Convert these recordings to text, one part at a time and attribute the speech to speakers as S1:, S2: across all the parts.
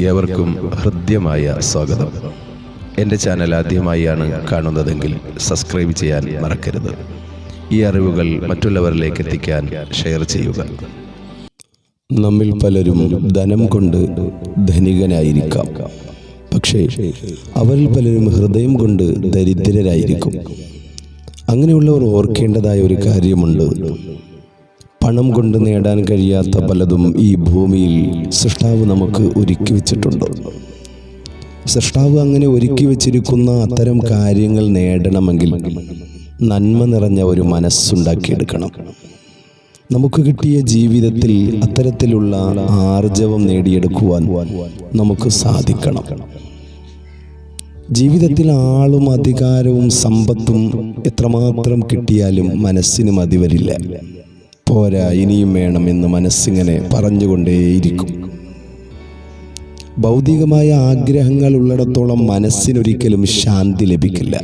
S1: ഏവർക്കും ഹൃദ്യമായ സ്വാഗതം. എൻ്റെ ചാനൽ ആദ്യമായാണ് കാണുന്നതെങ്കിൽ സബ്സ്ക്രൈബ് ചെയ്യാൻ മറക്കരുത്. ഈ അറിവുകൾ മറ്റുള്ളവരിലേക്ക് എത്തിക്കാൻ ഷെയർ ചെയ്യുക.
S2: നമ്മിൽ പലരും ധനം കൊണ്ട് ധനികനായിരിക്കാം, പക്ഷേ അവരിൽ പലരും ഹൃദയം കൊണ്ട് ദരിദ്രരായിരിക്കും. അങ്ങനെയുള്ളവർ ഓർക്കേണ്ടതായ ഒരു കാര്യമുണ്ട്. പണം കൊണ്ട് നേടാൻ കഴിയാത്ത പലതും ഈ ഭൂമിയിൽ സൃഷ്ടാവ് നമുക്ക് ഒരുക്കി വെച്ചിട്ടുണ്ട്. സൃഷ്ടാവ് അങ്ങനെ ഒരുക്കി വെച്ചിരിക്കുന്ന അത്തരം കാര്യങ്ങൾ നേടണമെങ്കിൽ നന്മ നിറഞ്ഞ ഒരു മനസ്സുണ്ടാക്കിയെടുക്കണം. നമുക്ക് കിട്ടിയ ജീവിതത്തിൽ അത്തരത്തിലുള്ള ആർജവം നേടിയെടുക്കുവാൻ നമുക്ക് സാധിക്കണം. ജീവിതത്തിൽ ആളും അധികാരവും സമ്പത്തും എത്രമാത്രം കിട്ടിയാലും മനസ്സിന് മതി വരില്ല. പോരാ, ഇനിയും വേണമെന്ന് മനസ്സിങ്ങനെ പറഞ്ഞുകൊണ്ടേയിരിക്കും. ഭൗതികമായ ആഗ്രഹങ്ങൾ ഉള്ളിടത്തോളം മനസ്സിനൊരിക്കലും ശാന്തി ലഭിക്കില്ല.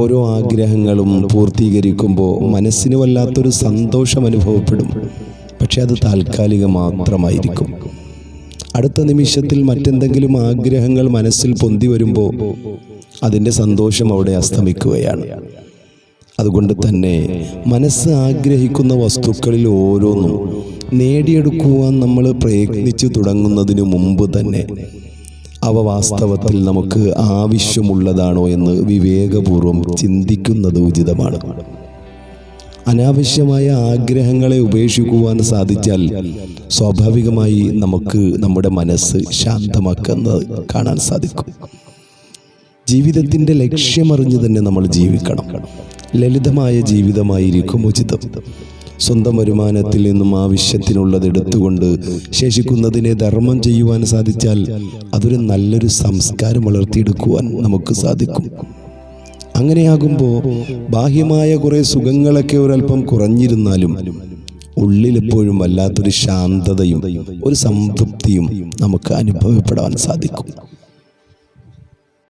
S2: ഓരോ ആഗ്രഹങ്ങളും പൂർത്തീകരിക്കുമ്പോൾ മനസ്സിന് വല്ലാത്തൊരു സന്തോഷം അനുഭവപ്പെടും. പക്ഷെ അത് താൽക്കാലികം മാത്രമായിരിക്കും. അടുത്ത നിമിഷത്തിൽ മറ്റെന്തെങ്കിലും ആഗ്രഹങ്ങൾ മനസ്സിൽ പൊന്തി വരുമ്പോൾ അതിൻ്റെ സന്തോഷം അവിടെ അസ്തമിക്കുകയാണ്. അതുകൊണ്ട് തന്നെ മനസ്സ് ആഗ്രഹിക്കുന്ന വസ്തുക്കളിൽ ഓരോന്നും നേടിയെടുക്കുവാൻ നമ്മൾ പ്രയത്നിച്ചു തുടങ്ങുന്നതിനു മുമ്പ് തന്നെ അവ വാസ്തവത്തിൽ നമുക്ക് ആവശ്യമുള്ളതാണോ എന്ന് വിവേകപൂർവം ചിന്തിക്കുന്നത് ഉചിതമാണ്. അനാവശ്യമായ ആഗ്രഹങ്ങളെ ഉപേക്ഷിക്കുവാൻ സാധിച്ചാൽ സ്വാഭാവികമായി നമുക്ക് നമ്മുടെ മനസ്സ് ശാന്തമാക്കുന്നത് കാണാൻ സാധിക്കും. ജീവിതത്തിൻ്റെ ലക്ഷ്യമറിഞ്ഞ് തന്നെ നമ്മൾ ജീവിക്കണം. ലളിതമായ ജീവിതമായിരിക്കും ഉചിതം. സ്വന്തം വരുമാനത്തിൽ നിന്നും ആവശ്യത്തിനുള്ളത് എടുത്തുകൊണ്ട് ശേഷിക്കുന്നതിനെ ധർമ്മം ചെയ്യുവാൻ സാധിച്ചാൽ അതൊരു നല്ലൊരു സംസ്കാരം വളർത്തിയെടുക്കുവാൻ നമുക്ക് സാധിക്കും. അങ്ങനെയാകുമ്പോൾ ബാഹ്യമായ കുറേ സുഖങ്ങളൊക്കെ ഒരല്പം കുറഞ്ഞിരുന്നാലും ഉള്ളിലെപ്പോഴും വല്ലാത്തൊരു ശാന്തതയും ഒരു സംതൃപ്തിയും നമുക്ക് അനുഭവപ്പെടാൻ സാധിക്കും.